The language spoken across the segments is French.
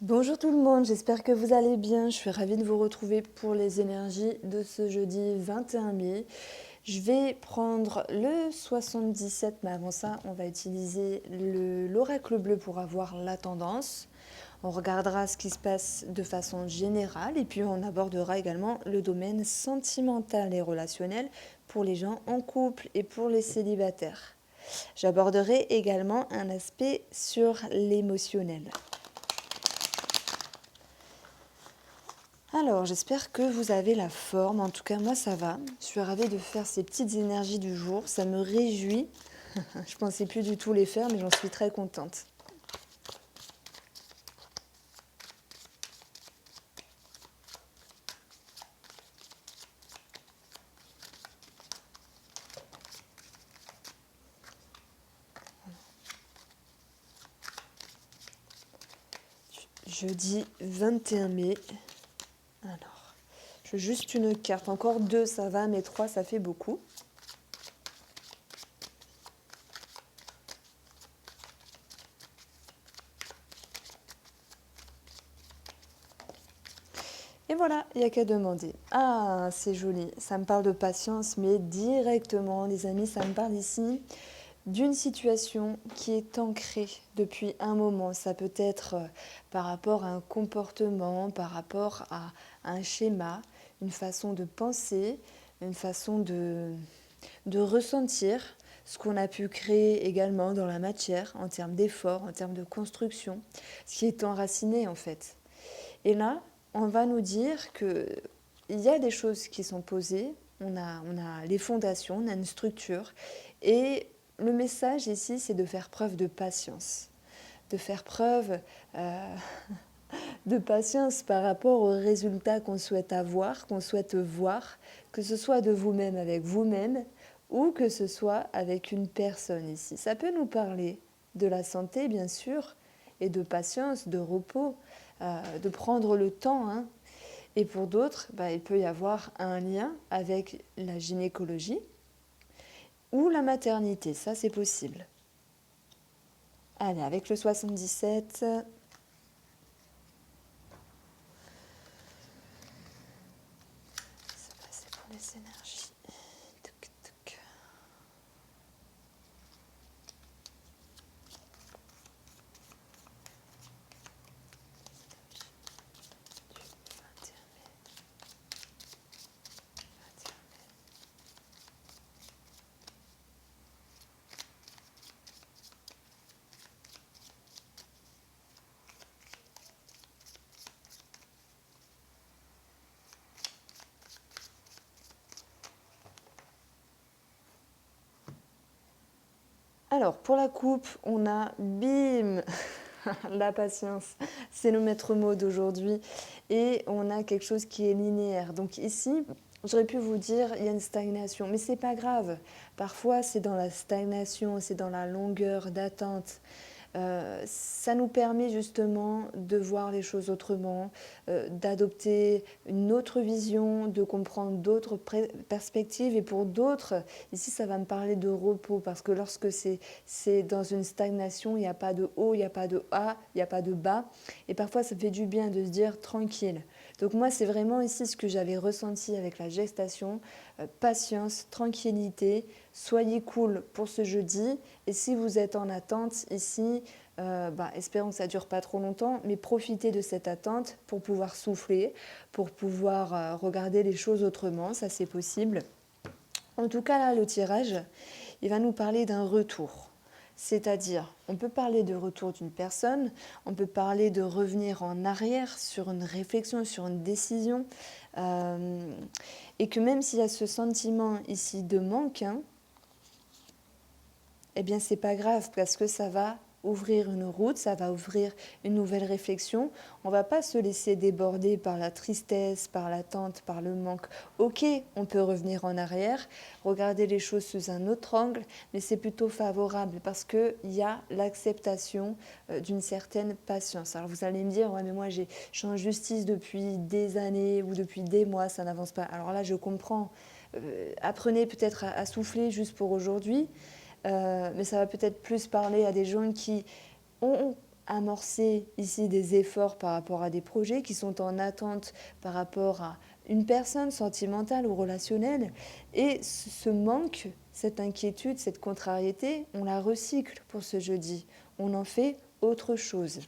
Bonjour tout le monde, j'espère que vous allez bien. Je suis ravie de vous retrouver pour les énergies de ce jeudi 21 mai. Je vais prendre le 77, mais avant ça, on va utiliser l'oracle bleu pour avoir la tendance. On regardera ce qui se passe de façon générale et puis on abordera également le domaine sentimental et relationnel pour les gens en couple et pour les célibataires. J'aborderai également un aspect sur l'émotionnel. Alors, j'espère que vous avez la forme. En tout cas, moi, ça va. Je suis ravie de faire ces petites énergies du jour. Ça me réjouit. Je pensais plus du tout les faire, mais j'en suis très contente. Jeudi 21 mai. Alors, je veux juste une carte. Encore deux, ça va, mais trois, ça fait beaucoup. Et voilà, il n'y a qu'à demander. Ah, c'est joli. Ça me parle de patience, mais directement, les amis, ça me parle ici d'une situation qui est ancrée depuis un moment. Ça peut être par rapport à un comportement, par rapport à un schéma, une façon de penser, une façon de ressentir ce qu'on a pu créer également dans la matière en termes d'effort, en termes de construction, ce qui est enraciné en fait. Et là, on va nous dire qu'il y a des choses qui sont posées, on a les fondations, on a une structure, et le message ici, c'est de faire preuve de patience, de faire preuve de patience par rapport aux résultats qu'on souhaite avoir, qu'on souhaite voir, que ce soit de vous-même avec vous-même ou que ce soit avec une personne ici. Ça peut nous parler de la santé, bien sûr, et de patience, de repos, de prendre le temps. Hein. Et pour d'autres, il peut y avoir un lien avec la gynécologie ou la maternité. Ça, c'est possible. Allez, avec le 77, c'est pour les énergies. Tuc, tuc. Alors, pour la coupe, on a bim la patience, c'est le maître mot d'aujourd'hui. Et on a quelque chose qui est linéaire. Donc ici, j'aurais pu vous dire, il y a une stagnation. Mais c'est pas grave. Parfois, c'est dans la stagnation, c'est dans la longueur d'attente. Ça nous permet justement de voir les choses autrement, d'adopter une autre vision, de comprendre d'autres perspectives. Et pour d'autres, ici, ça va me parler de repos, parce que lorsque c'est dans une stagnation, il n'y a pas de haut, il n'y a pas de A, il n'y a pas de bas. Et parfois, ça fait du bien de se dire tranquille. Donc moi, c'est vraiment ici ce que j'avais ressenti avec la gestation. Patience, tranquillité, soyez cool pour ce jeudi. Et si vous êtes en attente ici, espérons que ça ne dure pas trop longtemps, mais profitez de cette attente pour pouvoir souffler, pour pouvoir regarder les choses autrement, ça c'est possible. En tout cas, là, le tirage, il va nous parler d'un retour. C'est-à-dire, on peut parler de retour d'une personne, on peut parler de revenir en arrière sur une réflexion, sur une décision, et que même s'il y a ce sentiment ici de manque, hein, eh bien c'est pas grave parce que ça va ouvrir une route, ça va ouvrir une nouvelle réflexion. On va pas se laisser déborder par la tristesse, par l'attente, par le manque. Ok, on peut revenir en arrière, regarder les choses sous un autre angle, mais c'est plutôt favorable parce qu'il y a l'acceptation d'une certaine patience. Alors vous allez me dire, ouais mais moi je suis en justice depuis des années ou depuis des mois, ça n'avance pas. Alors là je comprends. Apprenez peut-être à souffler juste pour aujourd'hui. Mais ça va peut-être plus parler à des gens qui ont amorcer ici des efforts par rapport à des projets, qui sont en attente par rapport à une personne sentimentale ou relationnelle. Et ce manque, cette inquiétude, cette contrariété, on la recycle pour ce jeudi. On en fait autre chose.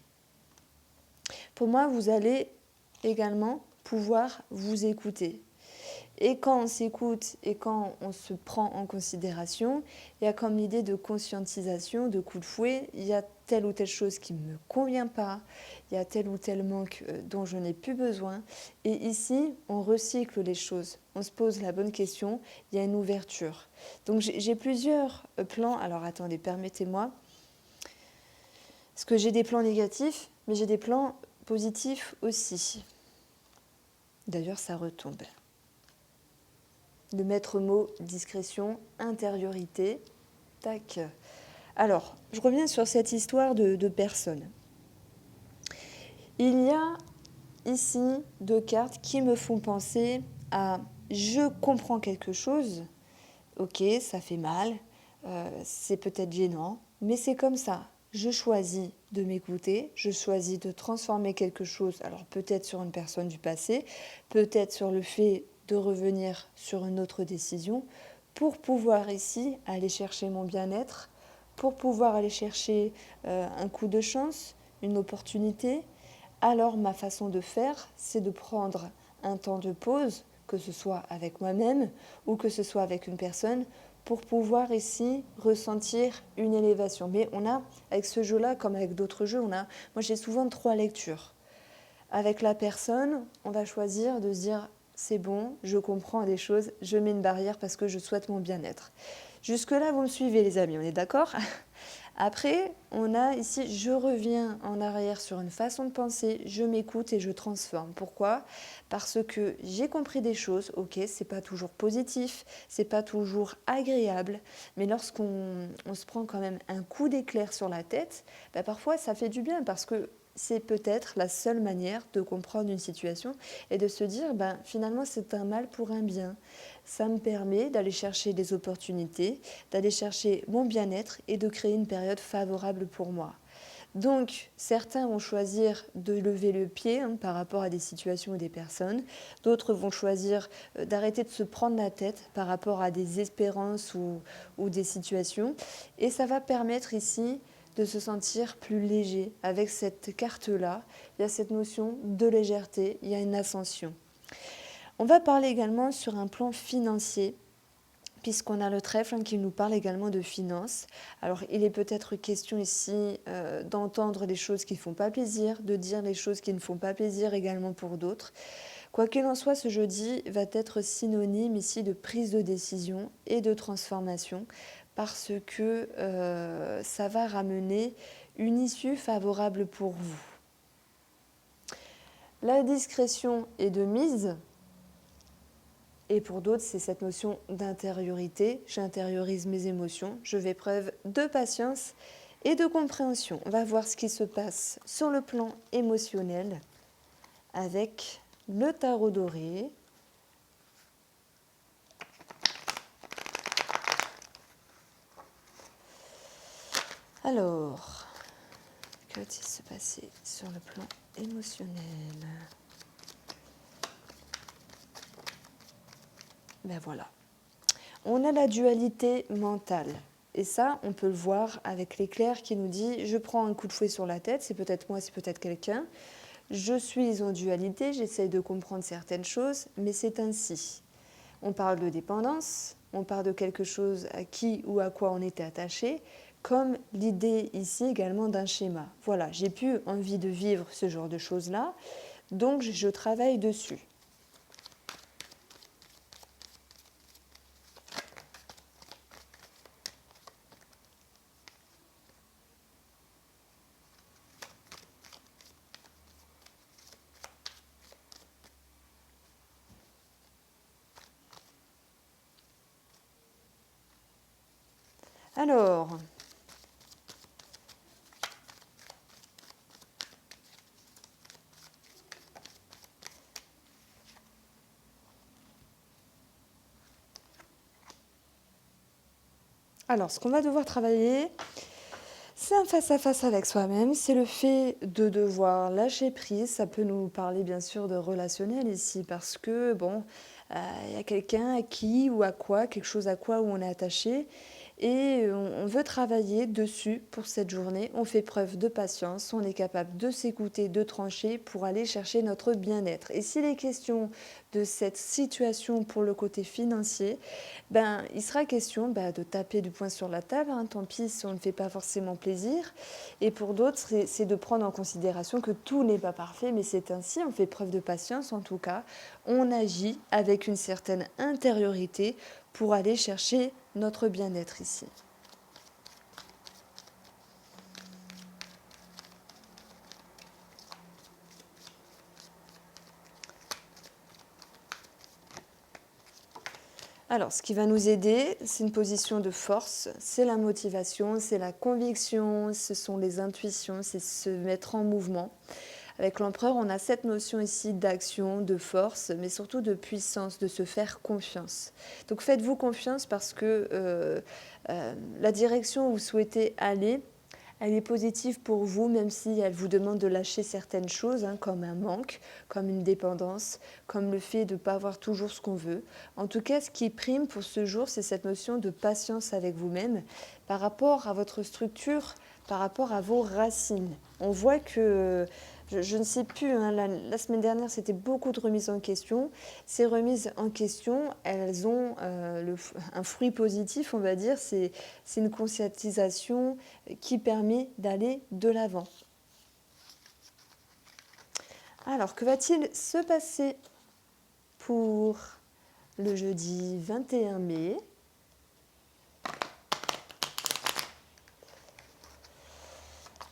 Pour moi, vous allez également pouvoir vous écouter. Et quand on s'écoute et quand on se prend en considération, il y a comme l'idée de conscientisation, de coup de fouet. Il y a telle ou telle chose qui ne me convient pas, il y a tel ou tel manque dont je n'ai plus besoin. Et ici, on recycle les choses, on se pose la bonne question, il y a une ouverture. Donc j'ai plusieurs plans. Alors attendez, permettez-moi. Parce que j'ai des plans négatifs, mais j'ai des plans positifs aussi. D'ailleurs, ça retombe. Le maître mot, discrétion, intériorité. Tac. Alors, je reviens sur cette histoire de personnes. Il y a ici 2 cartes qui me font penser à je comprends quelque chose. Ok, ça fait mal, c'est peut-être gênant, mais c'est comme ça. Je choisis de m'écouter, je choisis de transformer quelque chose, alors peut-être sur une personne du passé, peut-être sur le fait de revenir sur une autre décision, pour pouvoir ici aller chercher mon bien-être, pour pouvoir aller chercher un coup de chance, une opportunité. Alors ma façon de faire, c'est de prendre un temps de pause, que ce soit avec moi-même ou que ce soit avec une personne, pour pouvoir ici ressentir une élévation. Mais on a, avec ce jeu-là, comme avec d'autres jeux, moi j'ai souvent 3 lectures. Avec la personne, on va choisir de se dire c'est bon, je comprends des choses, je mets une barrière parce que je souhaite mon bien-être. Jusque-là, vous me suivez les amis, on est d'accord ? Après, on a ici, je reviens en arrière sur une façon de penser, je m'écoute et je transforme. Pourquoi ? Parce que j'ai compris des choses, ok, c'est pas toujours positif, c'est pas toujours agréable, mais lorsqu'on se prend quand même un coup d'éclair sur la tête, parfois ça fait du bien parce que c'est peut-être la seule manière de comprendre une situation et de se dire, finalement c'est un mal pour un bien. Ça me permet d'aller chercher des opportunités, d'aller chercher mon bien-être et de créer une période favorable pour moi. Donc, certains vont choisir de lever le pied par rapport à des situations ou des personnes. D'autres vont choisir d'arrêter de se prendre la tête par rapport à des espérances ou des situations. Et ça va permettre ici de se sentir plus léger. Avec cette carte-là, il y a cette notion de légèreté, il y a une ascension. On va parler également sur un plan financier, puisqu'on a le trèfle qui nous parle également de finances. Alors, il est peut-être question ici d'entendre les choses qui ne font pas plaisir, de dire les choses qui ne font pas plaisir également pour d'autres. Quoi qu'il en soit, ce jeudi va être synonyme ici de prise de décision et de transformation, parce que ça va ramener une issue favorable pour vous. La discrétion est de mise. Et pour d'autres, c'est cette notion d'intériorité. J'intériorise mes émotions, je fais preuve de patience et de compréhension. On va voir ce qui se passe sur le plan émotionnel avec le tarot doré. Alors, que va-t-il se passer sur le plan émotionnel ? Voilà. On a la dualité mentale. Et ça, on peut le voir avec l'éclair qui nous dit « je prends un coup de fouet sur la tête, c'est peut-être moi, c'est peut-être quelqu'un. Je suis en dualité, j'essaye de comprendre certaines choses, mais c'est ainsi. » On parle de dépendance, on parle de quelque chose à qui ou à quoi on était attaché, comme l'idée ici également d'un schéma. Voilà, j'ai plus envie de vivre ce genre de choses-là, donc je travaille dessus. Alors, ce qu'on va devoir travailler, C'est un face-à-face avec soi-même, c'est le fait de devoir lâcher prise. Ça peut nous parler bien sûr de relationnel ici, parce que bon, il y a quelqu'un à qui ou à quoi, quelque chose à quoi où on est attaché, et on veut travailler dessus pour cette journée. On fait preuve de patience, on est capable de s'écouter, de trancher pour aller chercher notre bien-être. Et s'il est question de cette situation pour le côté financier, ben, il sera question de taper du poing sur la table, hein, tant pis si on ne fait pas forcément plaisir. Et pour d'autres, c'est de prendre en considération que tout n'est pas parfait, mais c'est ainsi, on fait preuve de patience en tout cas. On agit avec une certaine intériorité pour aller chercher notre bien-être ici. Alors, ce qui va nous aider, c'est une position de force, c'est la motivation, c'est la conviction, ce sont les intuitions, c'est se mettre en mouvement. Avec l'empereur, on a cette notion ici d'action, de force, mais surtout de puissance, de se faire confiance. Donc faites-vous confiance parce que la direction où vous souhaitez aller, elle est positive pour vous, même si elle vous demande de lâcher certaines choses, hein, comme un manque, comme une dépendance, comme le fait de ne pas avoir toujours ce qu'on veut. En tout cas, ce qui prime pour ce jour, c'est cette notion de patience avec vous-même par rapport à votre structure, par rapport à vos racines. On voit que, je ne sais plus, hein, la semaine dernière, c'était beaucoup de remises en question. Ces remises en question, elles ont un fruit positif, on va dire, c'est une conscientisation qui permet d'aller de l'avant. Alors, que va-t-il se passer pour le jeudi 21 mai ?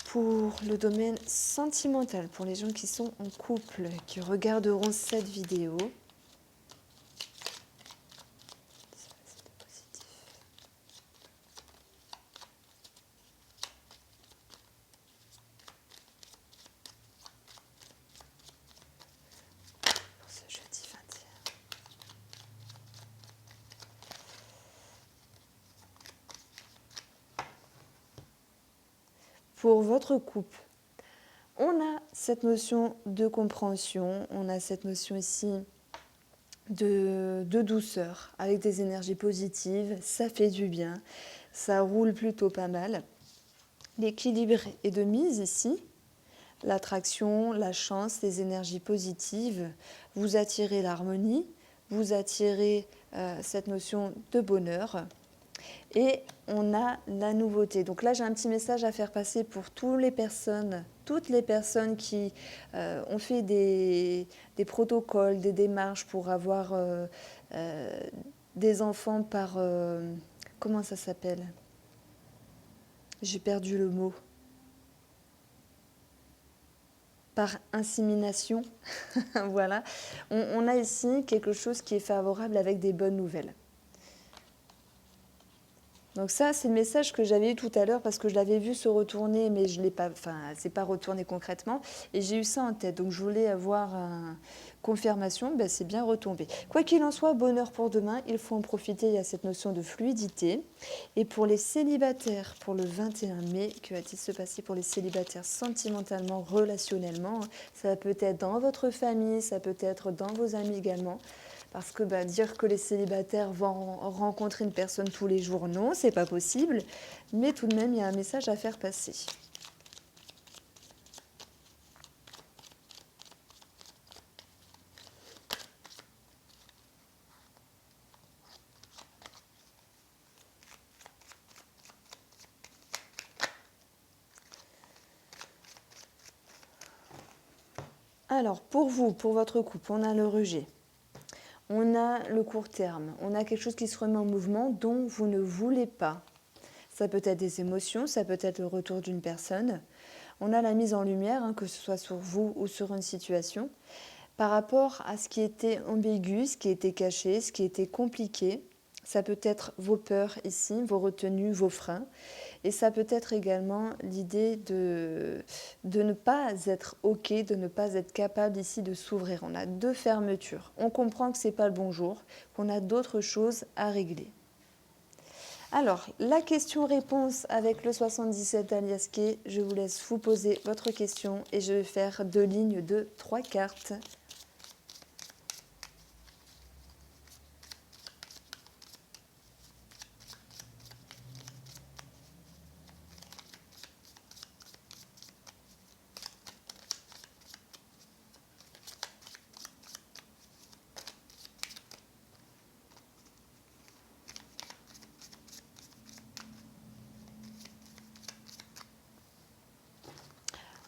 Pour le domaine sentimental, pour les gens qui sont en couple, qui regarderont cette vidéo. Pour ce jeudi 21. Pour votre couple, on a cette notion de compréhension, on a cette notion ici de douceur, avec des énergies positives, ça fait du bien, ça roule plutôt pas mal. L'équilibre est de mise ici, l'attraction, la chance, les énergies positives, vous attirez l'harmonie, vous attirez cette notion de bonheur. Et on a la nouveauté. Donc là, j'ai un petit message à faire passer pour toutes les personnes qui ont fait des protocoles, des démarches pour avoir des enfants par... comment ça s'appelle ? J'ai perdu le mot. Par insémination. Voilà. On a ici quelque chose qui est favorable avec des bonnes nouvelles. Donc ça, c'est le message que j'avais eu tout à l'heure parce que je l'avais vu se retourner, mais je l'ai pas, c'est pas retourné concrètement. Et j'ai eu ça en tête, donc je voulais avoir confirmation, c'est bien retombé. Quoi qu'il en soit, bonheur pour demain, il faut en profiter, il y a cette notion de fluidité. Et pour les célibataires, pour le 21 mai, que va-t-il se passer pour les célibataires sentimentalement, relationnellement ? Ça peut être dans votre famille, ça peut être dans vos amis également. Parce que dire que les célibataires vont rencontrer une personne tous les jours, non, c'est pas possible. Mais tout de même, il y a un message à faire passer. Alors, pour vous, pour votre couple, on a le rejet. On a le court terme, on a quelque chose qui se remet en mouvement dont vous ne voulez pas. Ça peut être des émotions, ça peut être le retour d'une personne. On a la mise en lumière, que ce soit sur vous ou sur une situation, par rapport à ce qui était ambigu, ce qui était caché, ce qui était compliqué. Ça peut être vos peurs ici, vos retenues, vos freins. Et ça peut être également l'idée de ne pas être OK, de ne pas être capable ici de s'ouvrir. On a deux fermetures. On comprend que ce n'est pas le bon jour, qu'on a d'autres choses à régler. Alors, la question-réponse avec le 77 alias Key, je vous laisse vous poser votre question et je vais faire 2 lignes de 3 cartes.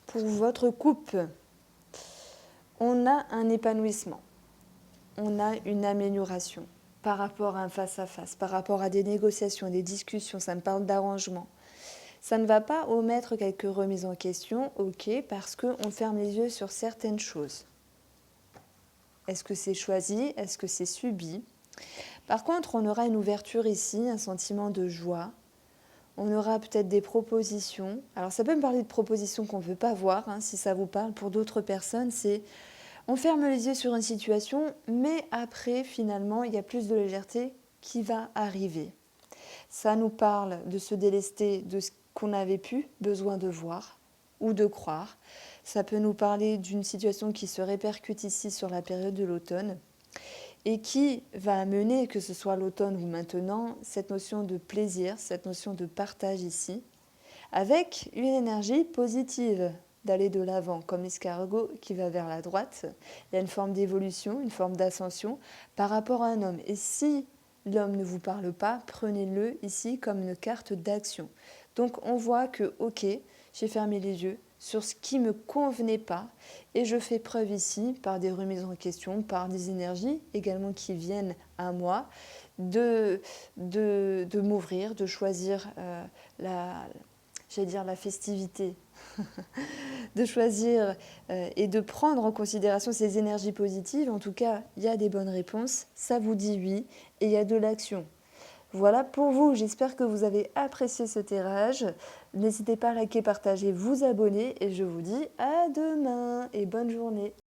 Pour votre couple, on a un épanouissement, on a une amélioration par rapport à un face-à-face, par rapport à des négociations, des discussions, ça me parle d'arrangement. Ça ne va pas omettre quelques remises en question, ok, parce qu'on ferme les yeux sur certaines choses. Est-ce que c'est choisi? Est-ce que c'est subi? Par contre, on aura une ouverture ici, un sentiment de joie. On aura peut-être des propositions. Alors ça peut me parler de propositions qu'on ne veut pas voir, hein, si ça vous parle. Pour d'autres personnes, c'est on ferme les yeux sur une situation, mais après, finalement, il y a plus de légèreté qui va arriver. Ça nous parle de se délester de ce qu'on avait besoin de voir ou de croire. Ça peut nous parler d'une situation qui se répercute ici sur la période de l'automne et qui va amener, que ce soit l'automne ou maintenant, cette notion de plaisir, cette notion de partage ici, avec une énergie positive d'aller de l'avant, comme l'escargot qui va vers la droite. Il y a une forme d'évolution, une forme d'ascension par rapport à un homme. Et si l'homme ne vous parle pas, prenez-le ici comme une carte d'action. Donc on voit que, ok, j'ai fermé les yeux sur ce qui ne me convenait pas et je fais preuve ici par des remises en question, par des énergies également qui viennent à moi, de m'ouvrir, de choisir la festivité, de choisir et de prendre en considération ces énergies positives. En tout cas, il y a des bonnes réponses, ça vous dit oui et il y a de l'action. Voilà pour vous, j'espère que vous avez apprécié ce tirage. N'hésitez pas à liker, partager, vous abonner et je vous dis à demain et bonne journée.